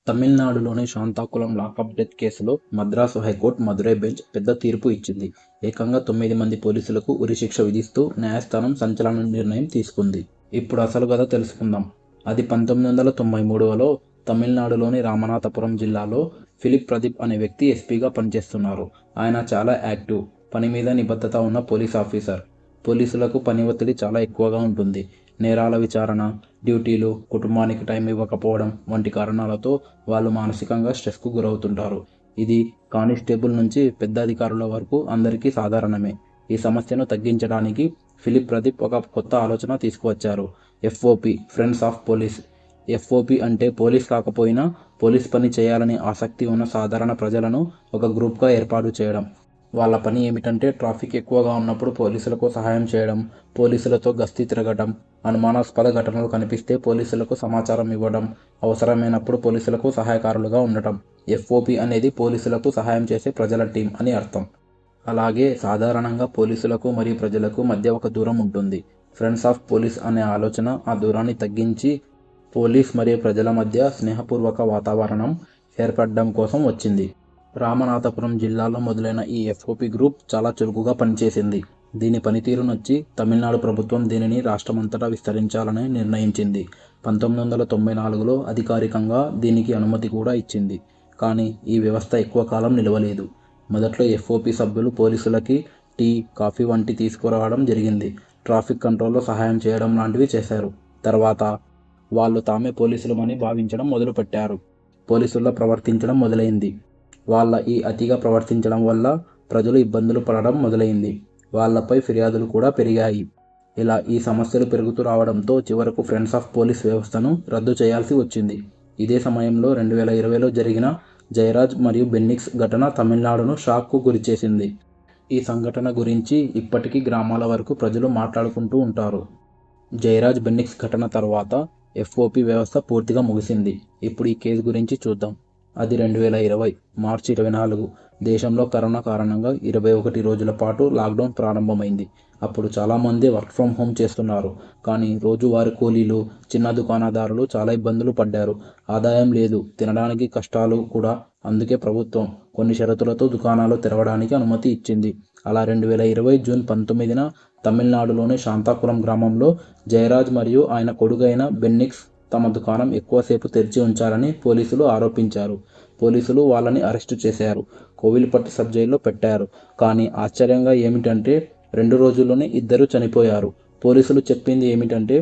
తమిళనాడులోని శాంతాకుళం lockup death కేసులో Madras high court Madurai bench పెద్ద తీర్పు ఇచ్చింది. ఏకంగా 9 మంది పోలీసులకు ఉరిశిక్ష విధిస్తూ న్యాయస్థానం సంచలన నిర్ణయం తీసుకుంది. ఇప్పుడు అసలు కథ తెలుసుకుందాం. అది 1993లో తమిళనాడులోని రామనాథపురం జిల్లాలో ఫిలిప్ ప్రదీప్ అనే వ్యక్తి ఎస్పీగా పనిచేస్తున్నారు. ఆయన చాలా యాక్టివ్, పని మీద నిబద్ధత ఉన్న పోలీస్ ఆఫీసర్. పోలీసులకు పని ఒత్తిడి చాలా ఎక్కువగా ఉంటుంది. నేరాల విచారణ, డ్యూటీలు, కుటుంబానికి టైం ఇవ్వకపోవడం వంటి కారణాలతో వాళ్ళు మానసికంగా స్ట్రెస్కు గురవుతుంటారు. ఇది కానిస్టేబుల్ నుంచి పెద్ద అధికారుల వరకు అందరికీ సాధారణమే. ఈ సమస్యను తగ్గించడానికి ఫిలిప్ ప్రదీప్ ఒక కొత్త ఆలోచన తీసుకువచ్చారు. FOP, friends of police. FOP అంటే పోలీస్ కాకపోయినా పోలీస్ పని చేయాలని ఆసక్తి ఉన్న సాధారణ ప్రజలను ఒక గ్రూప్గా ఏర్పాటు చేయడం. వాళ్ళ పని ఏమిటంటే ట్రాఫిక్ ఎక్కువగా ఉన్నప్పుడు పోలీసులకు సహాయం చేయడం, పోలీసులతో గస్తీ తిరగడం, అనుమానాస్పద ఘటనలు కనిపిస్తే పోలీసులకు సమాచారం ఇవ్వడం, అవసరమైనప్పుడు పోలీసులకు సహాయకారులుగా ఉండటం. ఎఫ్ఓపి అనేది పోలీసులకు సహాయం చేసే ప్రజల టీం అని అర్థం. అలాగే సాధారణంగా పోలీసులకు మరియు ప్రజలకు మధ్య ఒక దూరం ఉంటుంది. ఫ్రెండ్స్ ఆఫ్ పోలీస్ అనే ఆలోచన ఆ దూరాన్ని తగ్గించి పోలీస్ మరియు ప్రజల మధ్య స్నేహపూర్వక వాతావరణం ఏర్పడడం కోసం వచ్చింది. రామనాథపురం జిల్లాలో మొదలైన ఈ ఎఫ్ఓపి గ్రూప్ చాలా చురుకుగా పనిచేసింది. దీని పనితీరు నచ్చి తమిళనాడు ప్రభుత్వం దీనిని రాష్ట్రమంతటా విస్తరించాలని నిర్ణయించింది. 1994లో అధికారికంగా దీనికి అనుమతి కూడా ఇచ్చింది. కానీ ఈ వ్యవస్థ ఎక్కువ కాలం నిలవలేదు. మొదట్లో ఎఫ్ఓపి సభ్యులు పోలీసులకి టీ, కాఫీ వంటి తీసుకురావడం జరిగింది. ట్రాఫిక్ కంట్రోల్లో సహాయం చేయడం లాంటివి చేశారు. తర్వాత వాళ్ళు తామే పోలీసులమని భావించడం మొదలుపెట్టారు. పోలీసుల్లో ప్రవర్తించడం మొదలైంది. వాళ్ళ ఈ అతిగా ప్రవర్తించడం వల్ల ప్రజలు ఇబ్బందులు పడడం మొదలైంది. వాళ్ళపై ఫిర్యాదులు కూడా పెరిగాయి. ఇలా ఈ సమస్యలు పెరుగుతూ రావడంతో చివరకు ఫ్రెండ్స్ ఆఫ్ పోలీస్ వ్యవస్థను రద్దు చేయాల్సి వచ్చింది. ఇదే సమయంలో 2020లో జరిగిన జయరాజ్ మరియు బెన్నిక్స్ ఘటన తమిళనాడును షాక్కు గురిచేసింది. ఈ సంఘటన గురించి ఇప్పటికీ గ్రామాల వరకు ప్రజలు మాట్లాడుకుంటూ ఉంటారు. జయరాజ్ బెన్నిక్స్ ఘటన తర్వాత ఎఫ్ఓపి వ్యవస్థ పూర్తిగా ముగిసింది. ఇప్పుడు ఈ కేసు గురించి చూద్దాం. అది 2020 మార్చి 24. దేశంలో కరోనా కారణంగా 21 రోజుల పాటు లాక్డౌన్ ప్రారంభమైంది. అప్పుడు చాలామంది వర్క్ ఫ్రమ్ హోమ్ చేస్తున్నారు. కానీ రోజువారీ కూలీలు, చిన్న దుకాణదారులు చాలా ఇబ్బందులు పడ్డారు. ఆదాయం లేదు, తినడానికి కష్టాలు కూడా. అందుకే ప్రభుత్వం కొన్ని షరతులతో దుకాణాలు తెరవడానికి అనుమతి ఇచ్చింది. అలా 2020 జూన్ 19న తమిళనాడులోని శాంతాకుళం గ్రామంలో జయరాజ్ మరియు ఆయన కొడుకైన బెన్నిక్స్ తమ దుకాణం ఎక్కువసేపు తెరిచి ఉంచారని పోలీసులు ఆరోపించారు. పోలీసులు వాళ్ళని అరెస్టు చేశారు. కోవిల్పట్టి సబ్ జైల్లో పెట్టారు. కానీ ఆశ్చర్యంగా ఏమిటంటే 2 రోజుల్లోనే ఇద్దరు చనిపోయారు. పోలీసులు చెప్పింది ఏమిటంటే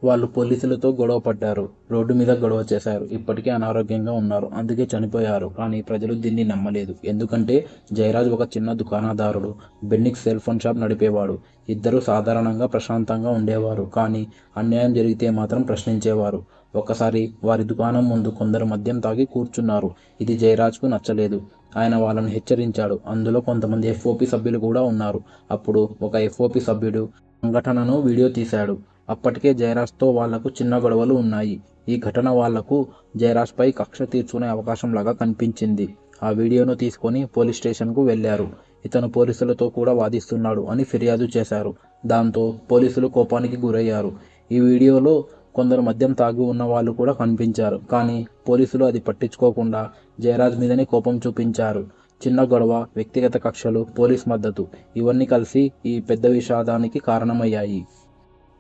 వాళ్ళు పోలీసులతో గొడవ పడ్డారు, రోడ్డు మీద గొడవ చేశారు, ఇప్పటికే అనారోగ్యంగా ఉన్నారు, అందుకే చనిపోయారు. కానీ ప్రజలు దీన్ని నమ్మలేదు. ఎందుకంటే జయరాజ్ ఒక చిన్న దుకాణదారుడు, బెన్నిక్స్ సెల్ ఫోన్ షాప్ నడిపేవాడు. ఇద్దరు సాధారణంగా ప్రశాంతంగా ఉండేవారు. కానీ అన్యాయం జరిగితే మాత్రం ప్రశ్నించేవారు. ఒకసారి వారి దుకాణం ముందు కొందరు మద్యం తాగి కూర్చున్నారు. ఇది జయరాజ్కు నచ్చలేదు. ఆయన వాళ్ళను హెచ్చరించాడు. అందులో కొంతమంది ఎఫ్ఓపి సభ్యులు కూడా ఉన్నారు. అప్పుడు ఒక ఎఫ్ఓపి సభ్యుడు సంఘటనను వీడియో తీశాడు. అప్పటికే జయరాజ్తో వాళ్లకు చిన్న గొడవలు ఉన్నాయి. ఈ ఘటన వాళ్లకు జయరాజ్పై కక్ష తీర్చుకునే అవకాశంలాగా కనిపించింది. ఆ వీడియోను తీసుకొని పోలీస్ స్టేషన్కు వెళ్లారు. ఇతను పోలీసులతో కూడా వాదిస్తున్నాడు అని ఫిర్యాదు చేశారు. దాంతో పోలీసులు కోపానికి గురయ్యారు. ఈ వీడియోలో కొందరు మద్యం తాగి ఉన్న వాళ్ళు కూడా కనిపించారు. కానీ పోలీసులు అది పట్టించుకోకుండా జయరాజ్ మీదనే కోపం చూపించారు. చిన్న గొడవ, వ్యక్తిగత కక్షలు, పోలీస్ మద్దతు ఇవన్నీ కలిసి ఈ పెద్ద విషాదానికి కారణమయ్యాయి.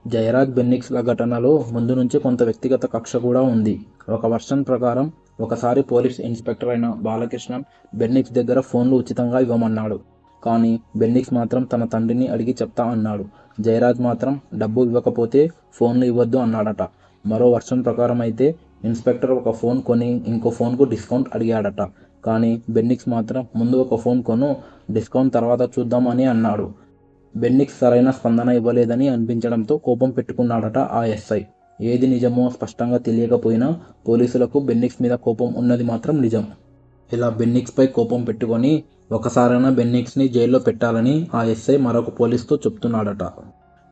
జయరాజ్ బెన్నిక్స్ల ఘటనలో ముందు నుంచి కొంత వ్యక్తిగత కక్ష కూడా ఉంది. ఒక వర్షన్ ప్రకారం ఒకసారి పోలీస్ ఇన్స్పెక్టర్ అయిన బాలకృష్ణన్ బెన్నిక్స్ దగ్గర ఫోన్లు ఉచితంగా ఇవ్వమన్నాడు. కానీ బెన్నిక్స్ మాత్రం తన తండ్రిని అడిగి చెప్తా అన్నాడు. జయరాజ్ మాత్రం డబ్బు ఇవ్వకపోతే ఫోన్లు ఇవ్వద్దు అన్నాడట. మరో వర్షన్ ప్రకారం అయితే ఇన్స్పెక్టర్ ఒక ఫోన్ కొని ఇంకో ఫోన్కు డిస్కౌంట్ అడిగాడట. కానీ బెన్నిక్స్ మాత్రం ముందు ఒక ఫోన్ కొను, డిస్కౌంట్ తర్వాత చూద్దాం అని అన్నాడు. బెన్నిక్స్ సరైన స్పందన ఇవ్వలేదని అనిపించడంతో కోపం పెట్టుకున్నాడట ఆ ఎస్ఐ. ఏది నిజమో స్పష్టంగా తెలియకపోయినా పోలీసులకు బెన్నిక్స్ మీద కోపం ఉన్నది మాత్రం నిజం. ఇలా బెన్నిక్స్పై కోపం పెట్టుకొని ఒకసారైనా బెన్నిక్స్ని జైల్లో పెట్టాలని ఆ ఎస్ఐ మరొక పోలీసుతో చెప్తున్నాడట.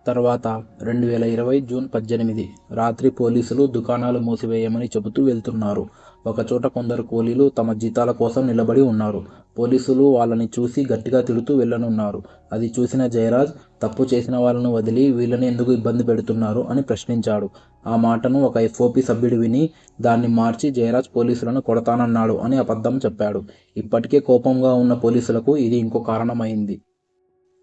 తర్వాత 2020 జూన్ 18 రాత్రి పోలీసులు దుకాణాలు మూసివేయమని చెబుతూ వెళ్తున్నారు. ఒకచోట కొందరు కూలీలు తమ జీతాల కోసం నిలబడి ఉన్నారు. పోలీసులు వాళ్ళని చూసి గట్టిగా తిడుతూ వెళ్ళనున్నారు. అది చూసిన జయరాజ్ తప్పు చేసిన వాళ్ళను వదిలి వీళ్ళని ఎందుకు ఇబ్బంది పెడుతున్నారు అని ప్రశ్నించాడు. ఆ మాటను ఒక ఎఫ్ఓపి సభ్యుడు విని దాన్ని మార్చి జయరాజ్ పోలీసులను కొడతానన్నాడు అని అబద్ధం చెప్పాడు. ఇప్పటికే కోపంగా ఉన్న పోలీసులకు ఇది ఇంకో కారణమైంది.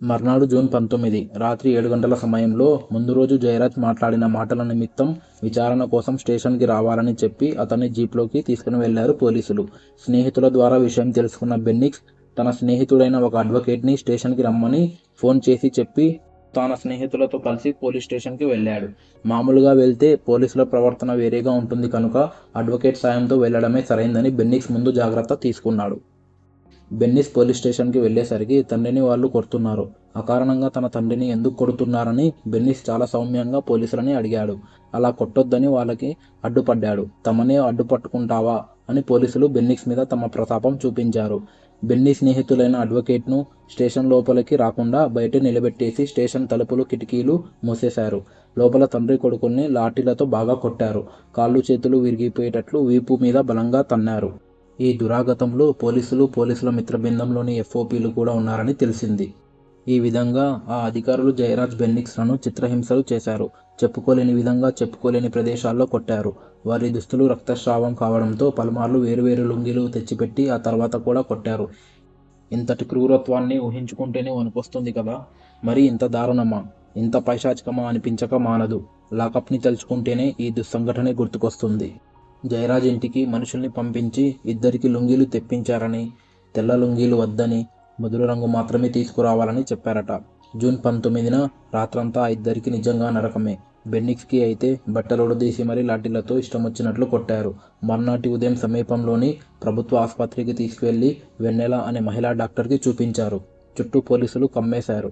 మర్నాడు జూన్ 19 రాత్రి 7 గంటల సమయంలో ముందు రోజు జయరాజ్ మాట్లాడిన మాటల నిమిత్తం విచారణ కోసం స్టేషన్కి రావాలని చెప్పి అతన్ని జీప్లోకి తీసుకుని వెళ్లారు పోలీసులు. స్నేహితుల ద్వారా విషయం తెలుసుకున్న బెన్నిక్స్ తన స్నేహితుడైన ఒక అడ్వకేట్ని స్టేషన్కి రమ్మని ఫోన్ చేసి చెప్పి తన స్నేహితులతో కలిసి పోలీస్ స్టేషన్కి వెళ్ళాడు. మామూలుగా వెళ్తే పోలీసుల ప్రవర్తన వేరేగా ఉంటుంది కనుక అడ్వకేట్ సాయంతో వెళ్లడమే సరైందని బెన్నిక్స్ ముందు జాగ్రత్త తీసుకున్నాడు. బెన్నిస్ పోలీస్ స్టేషన్కి వెళ్ళేసరికి తండ్రిని వాళ్ళు కొడుతున్నారు. అకారణంగా తన తండ్రిని ఎందుకు కొడుతున్నారని బెన్నిస్ చాలా సౌమ్యంగా పోలీసులని అడిగాడు. అలా కొట్టొద్దని వాళ్ళకి అడ్డుపడ్డాడు. తమనే అడ్డుపట్టుకుంటావా అని పోలీసులు బెన్నిక్స్ మీద తమ ప్రతాపం చూపించారు. బెన్నీ స్నేహితులైన అడ్వకేట్ను స్టేషన్ లోపలికి రాకుండా బయట నిలబెట్టేసి స్టేషన్ తలుపులు కిటికీలు మూసేశారు. లోపల తండ్రి కొడుకుల్ని లాఠీలతో బాగా కొట్టారు. కాళ్ళు చేతులు విరిగిపోయేటట్లు వీపు మీద బలంగా తన్నారు. ఈ దురాగతంలో పోలీసుల మిత్రబృందంలోని ఎఫ్ఓపీలు కూడా ఉన్నారని తెలిసింది. ఈ విధంగా ఆ అధికారులు జయరాజ్ బెన్నిక్స్లను చిత్రహింసలు చేశారు. చెప్పుకోలేని విధంగా చెప్పుకోలేని ప్రదేశాల్లో కొట్టారు. వారి దుస్తులు రక్తస్రావం కావడంతో పలుమార్లు వేరువేరు లుంగీలు తెచ్చిపెట్టి ఆ తర్వాత కూడా కొట్టారు. ఇంతటి క్రూరత్వాన్ని ఊహించుకుంటేనే వణుకొస్తుంది కదా. మరి ఇంత దారుణమా, ఇంత పైశాచికమా అనిపించక మానదు. లాకప్ని తలుచుకుంటేనే ఈ దుస్సంఘటనే గుర్తుకొస్తుంది. జయరాజ్ ఇంటికి మనుషుల్ని పంపించి ఇద్దరికి లుంగీలు తెప్పించారని, తెల్ల లుంగీలు వద్దని, ముదురు రంగు మాత్రమే తీసుకురావాలని చెప్పారట. జూన్ 19న రాత్రంతా ఆ ఇద్దరికి నిజంగా నరకమే. బెన్నిక్స్కి అయితే బట్టలు ఉడదీసి మరీ లాఠీలతో ఇష్టం వచ్చినట్లు కొట్టారు. మర్నాటి ఉదయం సమీపంలోని ప్రభుత్వ ఆసుపత్రికి తీసుకువెళ్లి వెన్నెల అనే మహిళా డాక్టర్కి చూపించారు. చుట్టూ పోలీసులు కమ్మేశారు.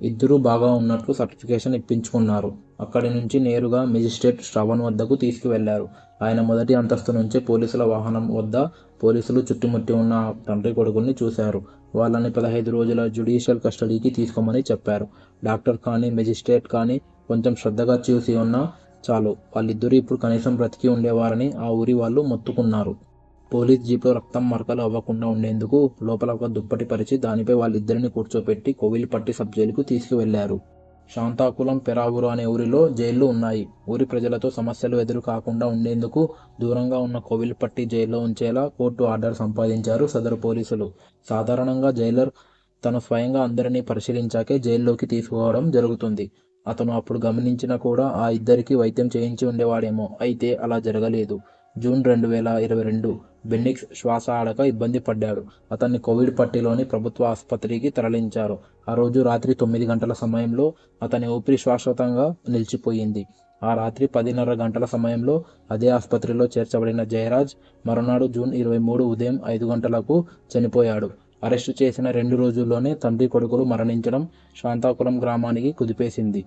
ఇద్దరూ బాగా ఉన్నట్లు సర్టిఫికేషన్ ఇప్పించుకున్నారు. అక్కడి నుంచి నేరుగా మెజిస్ట్రేట్ శ్రవణ్ వద్దకు తీసుకువెళ్లారు. ఆయన మొదటి అంతస్తు నుంచే పోలీసుల వాహనం వద్ద పోలీసులు చుట్టుముట్టి ఉన్న తండ్రి కొడుకుల్ని చూశారు. వాళ్ళని 15 రోజుల జ్యుడిషియల్ కస్టడీకి తీసుకోమని చెప్పారు. డాక్టర్ కానీ మెజిస్ట్రేట్ కానీ కొంచెం శ్రద్ధగా చూసి ఉన్నా చాలు, వాళ్ళిద్దరూ ఇప్పుడు కనీసం బ్రతికి ఉండేవారని ఆ ఊరి వాళ్ళు మొత్తుకున్నారు. పోలీస్ జీప్లో రక్తం మరకలు అవ్వకుండా ఉండేందుకు లోపల ఒక దుప్పటి పరిచి దానిపై వాళ్ళిద్దరిని కూర్చోపెట్టి కోవిల్పట్టి సబ్ జైలుకు తీసుకువెళ్లారు. శాంతాకులం పెరావూరు అనే ఊరిలో జైళ్లు ఉన్నాయి. ఊరి ప్రజలతో సమస్యలు ఎదురు కాకుండా ఉండేందుకు దూరంగా ఉన్న కోవిల్పట్టి జైల్లో ఉంచేలా కోర్టు ఆర్డర్ సంపాదించారు సదరు పోలీసులు. సాధారణంగా జైలర్ తను స్వయంగా అందరినీ పరిశీలించాకే జైల్లోకి తీసుకోవడం జరుగుతుంది. అతను అప్పుడు గమనించినా కూడా ఆ ఇద్దరికి వైద్యం చేయించి ఉండేవాడేమో. అయితే అలా జరగలేదు. జూన్ 2022 బెన్నిక్స్ శ్వాస ఆడక ఇబ్బంది పడ్డాడు. అతన్ని కోవిల్పట్టిలోని ప్రభుత్వ ఆసుపత్రికి తరలించారు. ఆ రోజు రాత్రి 9 గంటల సమయంలో అతని ఊపిరి శాశ్వతంగా నిలిచిపోయింది. ఆ రాత్రి 10:30 గంటల సమయంలో అదే ఆసుపత్రిలో చేర్చబడిన జయరాజ్ మరునాడు జూన్ 23 ఉదయం 5 గంటలకు చనిపోయాడు. అరెస్టు చేసిన 2 రోజుల్లోనే తండ్రి కొడుకులు మరణించడం శాంతాకులం గ్రామానికి కుదిపేసింది.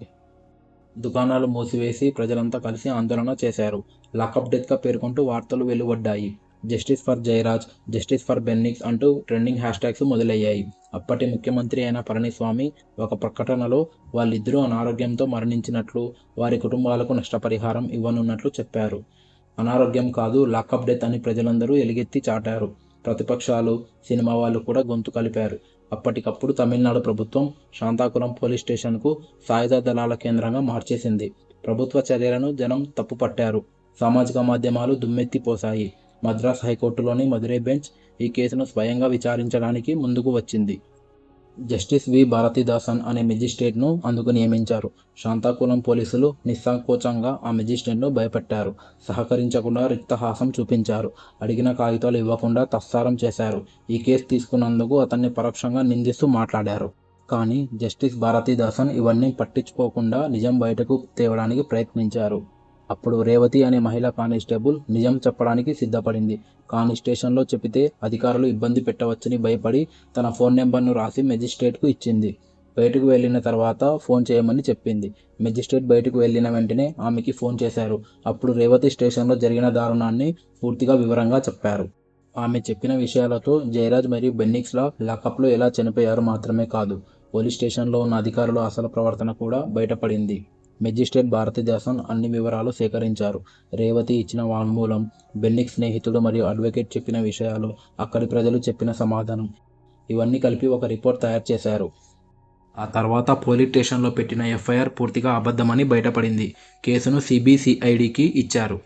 దుకాణాలు మూసివేసి ప్రజలంతా కలిసి ఆందోళన చేశారు. లాకప్ డెత్గా పేర్కొంటూ వార్తలు వెలువడ్డాయి. Justice for Jayaraj, justice for Bennix అంటూ ట్రెండింగ్ హ్యాష్ట్యాగ్స్ మొదలయ్యాయి. అప్పటి ముఖ్యమంత్రి అయిన పళనిస్వామి ఒక ప్రకటనలో వాళ్ళిద్దరూ అనారోగ్యంతో మరణించినట్లు, వారి కుటుంబాలకు నష్టపరిహారం ఇవ్వనున్నట్లు చెప్పారు. అనారోగ్యం కాదు, లాకప్ డెత్ అని ప్రజలందరూ ఎలుగెత్తి చాటారు. ప్రతిపక్షాలు, సినిమా వాళ్ళు కూడా గొంతు కలిపారు. అప్పటికప్పుడు తమిళనాడు ప్రభుత్వం శాంతాకులం పోలీస్ స్టేషన్కు సాయుధ దళాల కేంద్రంగా మార్చేసింది. ప్రభుత్వ చర్యలను జనం తప్పుపట్టారు. సామాజిక మాధ్యమాలు దుమ్మెత్తిపోశాయి. మద్రాస్ హైకోర్టులోని మదురై బెంచ్ ఈ కేసును స్వయంగా విచారించడానికి ముందుకు వచ్చింది. జస్టిస్ వి భారతీదాసన్ అనే మెజిస్ట్రేట్ను అందుకు నియమించారు. శాంతాకులం పోలీసులు నిస్సంకోచంగా ఆ మెజిస్ట్రేట్ను భయపెట్టారు. సహకరించకుండా రిక్తహాసం చూపించారు. అడిగిన కాగితాలు ఇవ్వకుండా తత్సారం చేశారు. ఈ కేసు తీసుకున్నందుకు అతన్ని పరోక్షంగా నిందిస్తూ మాట్లాడారు. కానీ జస్టిస్ భారతీదాసన్ ఇవన్నీ పట్టించుకోకుండా నిజం బయటకు తేవడానికి ప్రయత్నించారు. అప్పుడు రేవతి అనే మహిళా కానిస్టేబుల్ నిజం చెప్పడానికి సిద్ధపడింది. కానీ స్టేషన్లో చెబితే అధికారులు ఇబ్బంది పెట్టవచ్చని భయపడి తన ఫోన్ నెంబర్ను రాసి మెజిస్ట్రేట్కు ఇచ్చింది. బయటకు వెళ్ళిన తర్వాత ఫోన్ చేయమని చెప్పింది. మెజిస్ట్రేట్ బయటకు వెళ్ళిన వెంటనే ఆమెకి ఫోన్ చేశారు. అప్పుడు రేవతి స్టేషన్లో జరిగిన దారుణాన్ని పూర్తిగా వివరంగా చెప్పారు. ఆమె చెప్పిన విషయాలతో జయరాజ్ మరియు బెన్నిక్స్ల లాకప్లో ఎలా చనిపోయారు మాత్రమే కాదు, పోలీస్ స్టేషన్లో ఉన్న అధికారుల అసలు ప్రవర్తన కూడా బయటపడింది. మెజిస్ట్రేట్ భారతీదాసన్ అన్ని వివరాలు సేకరించారు. రేవతి ఇచ్చిన వాంగ్మూలం, బెన్నిక్ స్నేహితుడు మరియు అడ్వకేట్ చెప్పిన విషయాలు, అక్కడి ప్రజలు చెప్పిన సమాధానం ఇవన్నీ కలిపి ఒక రిపోర్ట్ తయారు చేశారు. ఆ తర్వాత పోలీస్ స్టేషన్లో పెట్టిన ఎఫ్ఐఆర్ పూర్తిగా అబద్ధమని బయటపడింది. కేసును సిబిసిఐడికి ఇచ్చారు.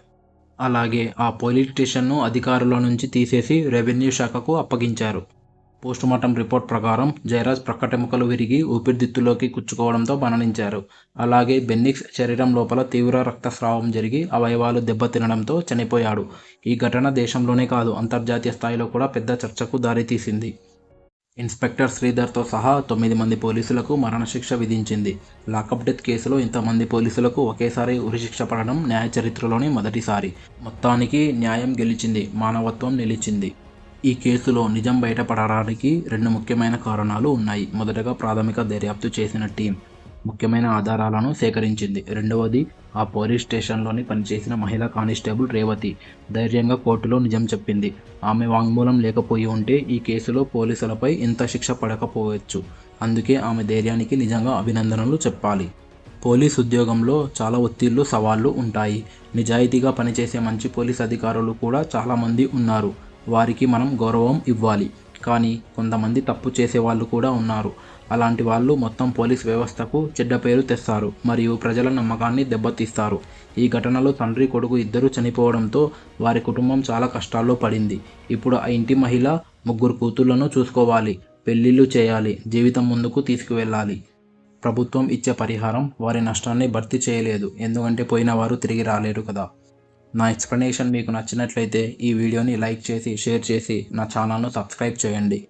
అలాగే ఆ పోలీస్ స్టేషన్ను అధికారుల నుంచి తీసేసి రెవెన్యూ శాఖకు అప్పగించారు. పోస్టుమార్టం రిపోర్ట్ ప్రకారం జయరాజ్ ప్రక్కటెముకలు విరిగి ఊపిరితిత్తులోకి కుచ్చుకోవడంతో మరణించారు. అలాగే బెన్నిక్స్ శరీరం లోపల తీవ్ర రక్తస్రావం జరిగి అవయవాలు దెబ్బతినడంతో చనిపోయాడు. ఈ ఘటన దేశంలోనే కాదు అంతర్జాతీయ స్థాయిలో కూడా పెద్ద చర్చకు దారితీసింది. ఇన్స్పెక్టర్ శ్రీధర్తో సహా 9 మంది పోలీసులకు మరణశిక్ష విధించింది. లాకప్ డెత్ కేసులో ఇంతమంది పోలీసులకు ఒకేసారి ఉరిశిక్ష పడడం న్యాయ చరిత్రలోనే మొదటిసారి. మొత్తానికి న్యాయం గెలిచింది, మానవత్వం నిలిచింది. ఈ కేసులో నిజం బయటపడడానికి 2 ముఖ్యమైన కారణాలు ఉన్నాయి. మొదటగా ప్రాథమిక దర్యాప్తు చేసిన టీం ముఖ్యమైన ఆధారాలను సేకరించింది. రెండవది ఆ పోలీస్ స్టేషన్లోని పనిచేసిన మహిళా కానిస్టేబుల్ రేవతి ధైర్యంగా కోర్టులో నిజం చెప్పింది. ఆమె వాంగ్మూలం లేకపోయి ఉంటే ఈ కేసులో పోలీసులపై ఇంత శిక్ష పడకపోవచ్చు. అందుకే ఆమె ధైర్యానికి నిజంగా అభినందనలు చెప్పాలి. పోలీస్ ఉద్యోగంలో చాలా ఒత్తిళ్లు, సవాళ్లు ఉంటాయి. నిజాయితీగా పనిచేసే మంచి పోలీస్ అధికారులు కూడా చాలామంది ఉన్నారు. వారికి మనం గౌరవం ఇవ్వాలి. కానీ కొంతమంది తప్పు చేసే వాళ్ళు కూడా ఉన్నారు. అలాంటి వాళ్ళు మొత్తం పోలీస్ వ్యవస్థకు చెడ్డ పేరు తెస్తారు మరియు ప్రజల నమ్మకాన్ని దెబ్బతీస్తారు. ఈ ఘటనలో తండ్రి, కొడుకు ఇద్దరూ చనిపోవడంతో వారి కుటుంబం చాలా కష్టాల్లో పడింది. ఇప్పుడు ఆ ఇంటి మహిళ 3 కూతుళ్లను చూసుకోవాలి, పెళ్లిళ్ళు చేయాలి, జీవితం ముందుకు తీసుకువెళ్ళాలి. ప్రభుత్వం ఇచ్చే పరిహారం వారి నష్టాన్ని భర్తీ చేయలేదు, ఎందుకంటే పోయిన వారు తిరిగి రాలేరు కదా. నా ఎక్స్ప్లెనేషన్ మీకు నచ్చినట్లయితే ఈ వీడియోని లైక్ చేసి, షేర్ చేసి నా ఛానల్ను సబ్స్క్రైబ్ చేయండి.